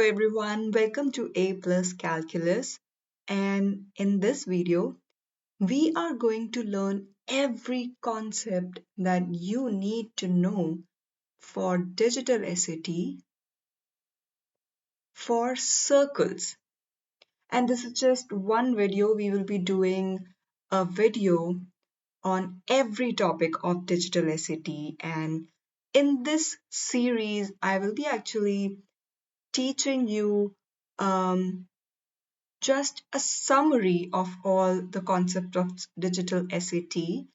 everyone, welcome to A Plus Calculus. And in this video, we are going to learn every concept that you need to know for digital SAT for circles. And this is just one video. We will be doing a video on every topic of digital SAT. And in this series, I will be actually teaching you just a summary of all the concept of digital SAT.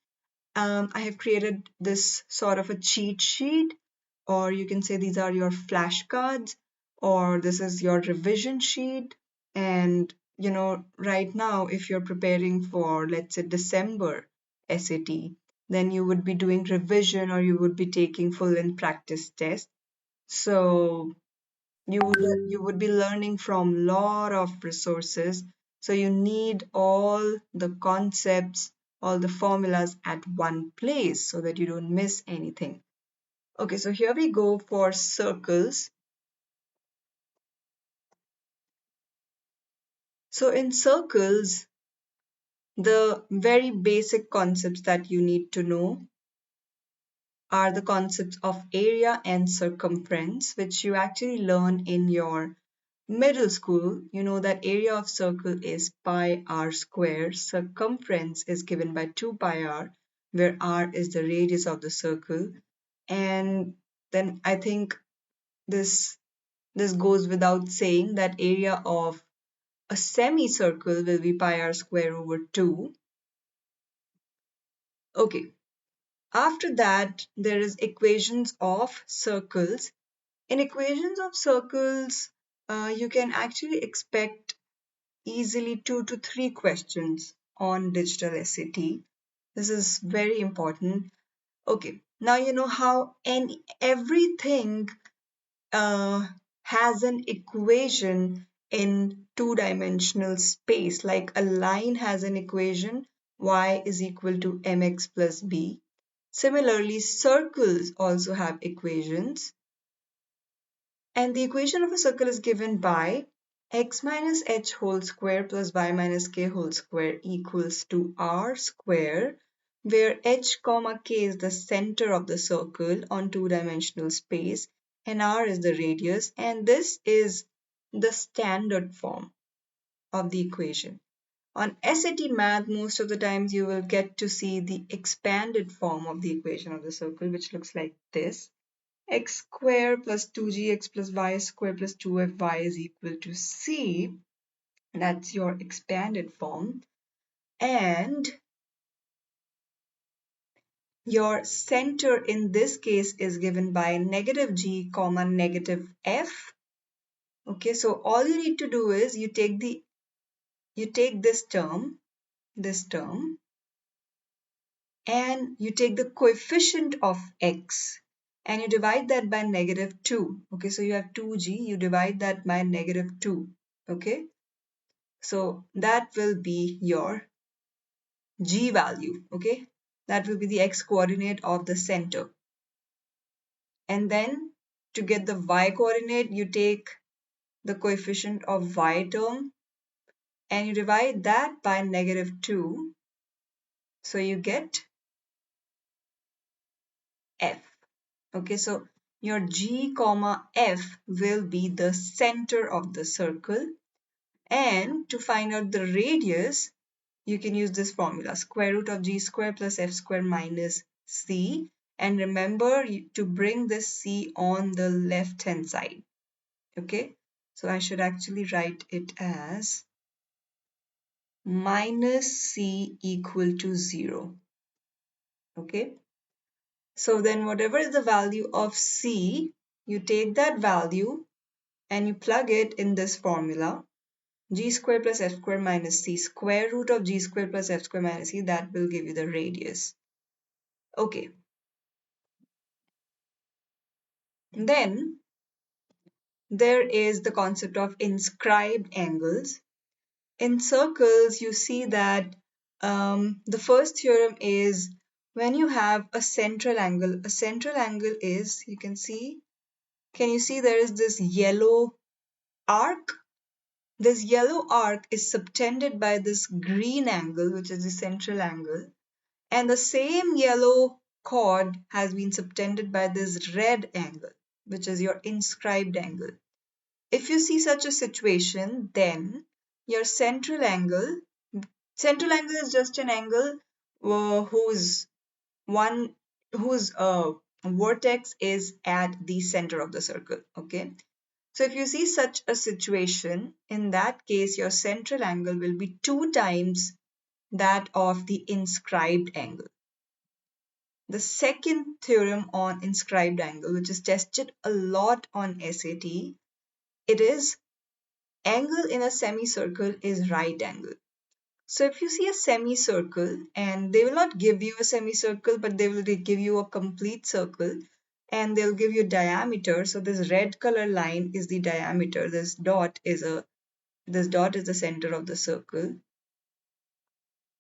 I have created this sort of a cheat sheet, or you can say these are your flashcards, or this is your revision sheet. And right now, if you're preparing for, let's say, December SAT, then you would be doing revision or you would be taking full and practice test. So you would be learning from lot of resources, so you need all the concepts, all the formulas at one place so that you don't miss anything. Okay, so here we go for circles. So in circles, the very basic concepts that you need to know are the concepts of area and circumference, which you actually learn in your middle school. You know that area of circle is pi r square. Circumference is given by 2 pi r, where r is the radius of the circle. And then I think this goes without saying that area of a semicircle will be pi r square over 2. Okay, after that there is equations of circles. In equations of circles, you can actually expect easily 2 to 3 questions on digital SAT. This is very important. Okay, now you know how everything has an equation in two-dimensional space. Like a line has an equation, y is equal to mx plus b. Similarly, circles also have equations. And the equation of a circle is given by x minus h whole square plus y minus k whole square equals to r square, where h comma k is the center of the circle on two-dimensional space and r is the radius, and this is the standard form of the equation. On SAT Math, most of the times you will get to see the expanded form of the equation of the circle, which looks like this. X square plus 2gx plus y square plus 2fy is equal to c. That's your expanded form. And your center in this case is given by negative g comma negative f. Okay, so all you need to do is you take this term, and you take the coefficient of x and you divide that by negative 2. Okay, so you have 2g, you divide that by negative 2. Okay, so that will be your g value. Okay, that will be the x coordinate of the center. And then to get the y coordinate, you take the coefficient of y term and you divide that by negative 2. So you get f. Okay, so your g comma f will be the center of the circle. And to find out the radius, you can use this formula, square root of g square plus f square minus c. And remember to bring this c on the left hand side. Okay, so I should actually write it as minus c equal to 0. Okay, so then whatever is the value of c, you take that value and you plug it in this formula, g square plus f square minus c, square root of g square plus f square minus c, that will give you the radius. Okay. Then there is the concept of inscribed angles. In circles, you see that the first theorem is when you have a central angle is, you can see, can you see there is this yellow arc, this yellow arc is subtended by this green angle, which is the central angle, and the same yellow chord has been subtended by this red angle, which is your inscribed angle. If you see such a situation, then your central angle is just an angle whose one whose vertex is at the center of the circle. Okay, so if you see such a situation, in that case your central angle will be 2 times that of the inscribed angle. The second theorem on inscribed angle, which is tested a lot on SAT, it is angle in a semicircle is right angle. So if you see a semicircle, and they will not give you a semicircle, but they will give you a complete circle, and they'll give you diameter. So this red color line is the diameter. This dot is the center of the circle,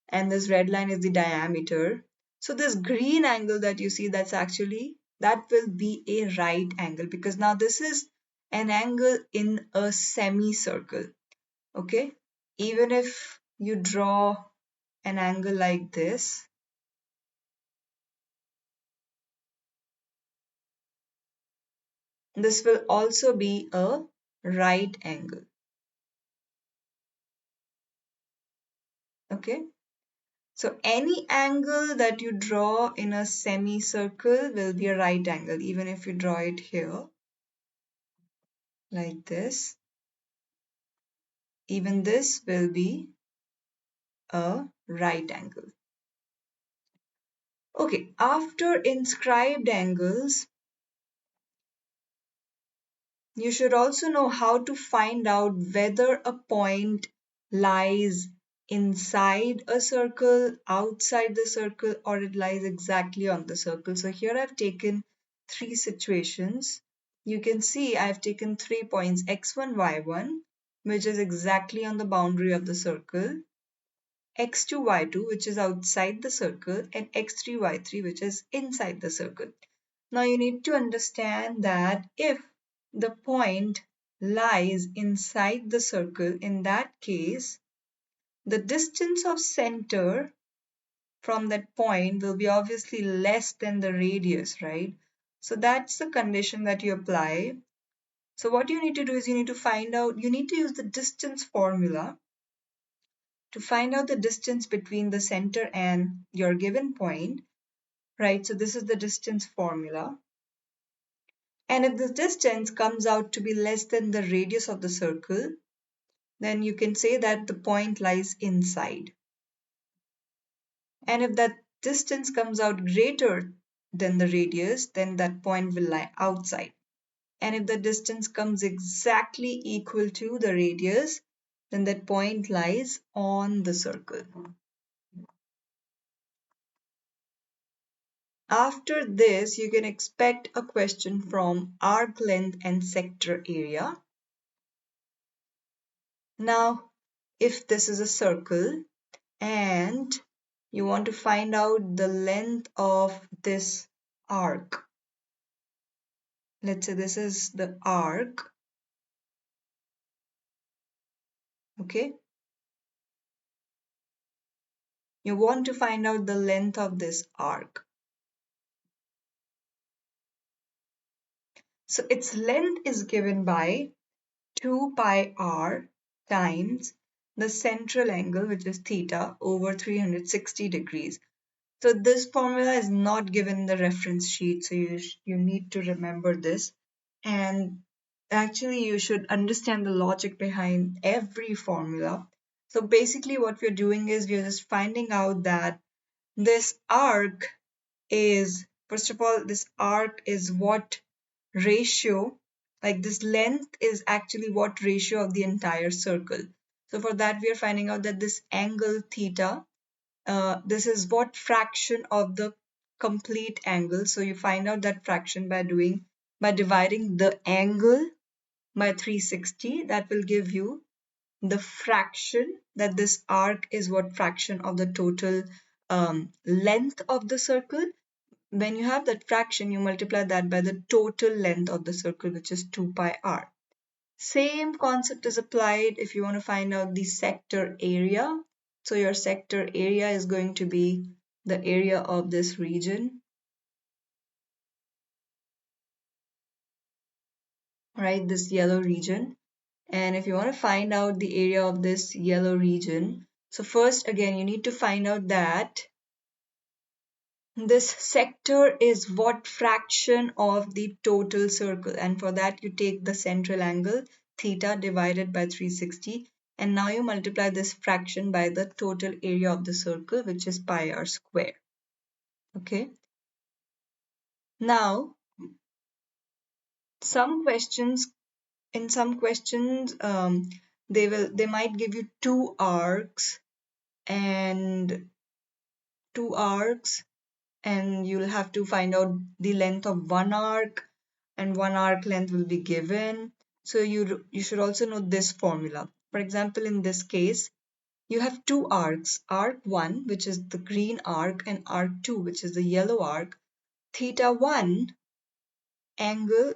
and this red line is the diameter. So this green angle that you see, that will be a right angle, because now this is an angle in a semicircle. Okay, even if you draw an angle like this will also be a right angle. Okay, so any angle that you draw in a semicircle will be a right angle, even if you draw it here like this. Even this will be a right angle. Okay, after inscribed angles, you should also know how to find out whether a point lies inside a circle, outside the circle, or it lies exactly on the circle. So here I've taken 3 situations. You can see I've taken 3 points, x1, y1, which is exactly on the boundary of the circle, x2, y2, which is outside the circle, and x3, y3, which is inside the circle. Now you need to understand that if the point lies inside the circle, in that case, the distance of center from that point will be obviously less than the radius, right? So that's the condition that you apply. So what you need to do is you need to use the distance formula to find out the distance between the center and your given point, right? So this is the distance formula. And if this distance comes out to be less than the radius of the circle, then you can say that the point lies inside. And if that distance comes out greater than the radius, then that point will lie outside. And if the distance comes exactly equal to the radius, then that point lies on the circle. After this, you can expect a question from arc length and sector area. Now, if this is a circle and you want to find out the length of this arc, let's say this is the arc, okay? You want to find out the length of this arc. So its length is given by 2 pi r times the central angle, which is theta, over 360 degrees. So this formula is not given in the reference sheet, so you need to remember this. And actually, you should understand the logic behind every formula. So basically what we're doing is we're just finding out that this arc is, first of all, this arc is what ratio, like this length is actually what ratio of the entire circle. So for that, we are finding out that this angle theta, this is what fraction of the complete angle. So you find out that fraction by dividing the angle by 360. That will give you the fraction, that this arc is what fraction of the total length of the circle. When you have that fraction, you multiply that by the total length of the circle, which is 2 pi r. Same concept is applied if you want to find out the sector area. So your sector area is going to be the area of this region, right? This yellow region. And if you want to find out the area of this yellow region, so first again, you need to find out that this sector is what fraction of the total circle. And for that, you take the central angle theta divided by 360. And now you multiply this fraction by the total area of the circle, which is pi r square. Okay. Now, some questions, in some questions, they might give you and two arcs and you'll have to find out the length of one arc and one arc length will be given. So you should also know this formula. For example, in this case, you have two arcs, arc 1, which is the green arc, and arc 2, which is the yellow arc. Theta 1 angle,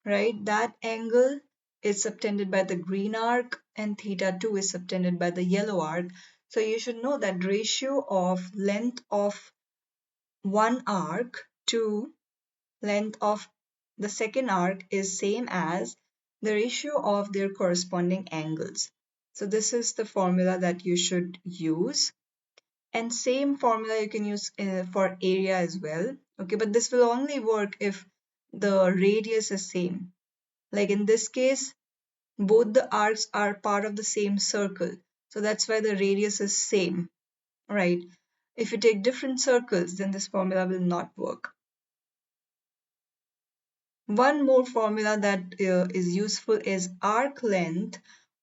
right? That angle is subtended by the green arc and theta 2 is subtended by the yellow arc. So you should know that ratio of length of one arc to length of the second arc is same as the ratio of their corresponding angles. So this is the formula that you should use. And same formula you can use for area as well. Okay, but this will only work if the radius is same. Like in this case, both the arcs are part of the same circle. So that's why the radius is same, right? If you take different circles, then this formula will not work. One more formula that is useful is arc length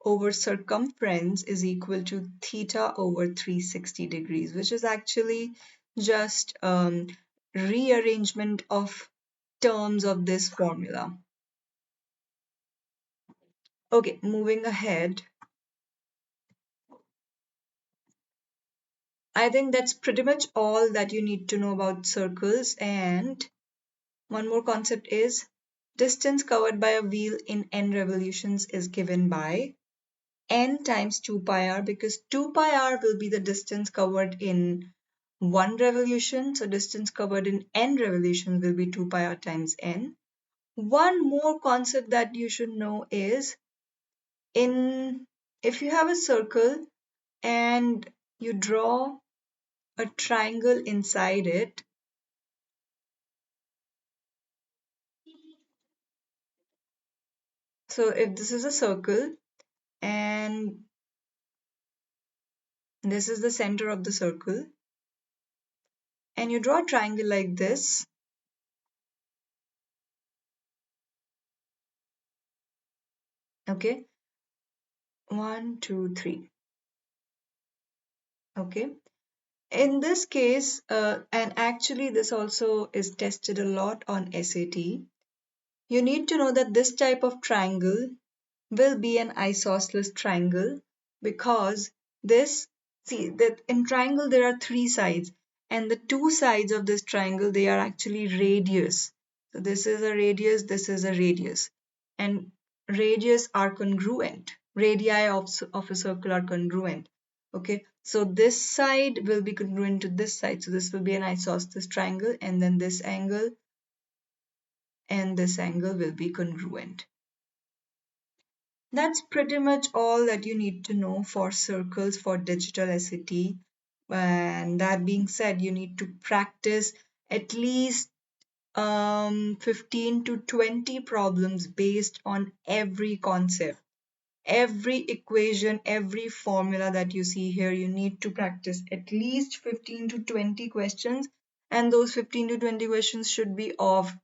over circumference is equal to theta over 360 degrees, which is actually just rearrangement of terms of this formula. Okay, moving ahead. I think that's pretty much all that you need to know about circles. And one more concept is distance covered by a wheel in n revolutions is given by n times 2 pi r, because 2 pi r will be the distance covered in one revolution. So distance covered in n revolutions will be 2 pi r times n. One more concept that you should know is if you have a circle and you draw a triangle inside it. So if this is a circle and this is the center of the circle and you draw a triangle like this, okay, 1, 2, 3, okay. In this case, and actually this also is tested a lot on SAT, you need to know that this type of triangle will be an isosceles triangle because see that in triangle there are three sides and the two sides of this triangle, they are actually radius. So this is a radius, this is a radius, and radius are congruent. Radii of a circle are congruent. Okay, so this side will be congruent to this side. So this will be an isosceles triangle, and then this angle and this angle will be congruent. That's pretty much all that you need to know for circles for digital SAT. And that being said, you need to practice at least 15 to 20 problems based on every concept. Every equation, every formula that you see here, you need to practice at least 15 to 20 questions. And those 15 to 20 questions should be of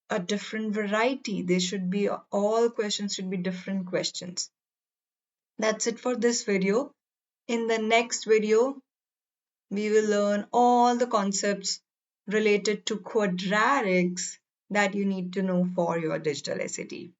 a different variety. They should be, all questions should be different questions. That's it for this video. In the next video, we will learn all the concepts related to quadratics that you need to know for your digital SAT.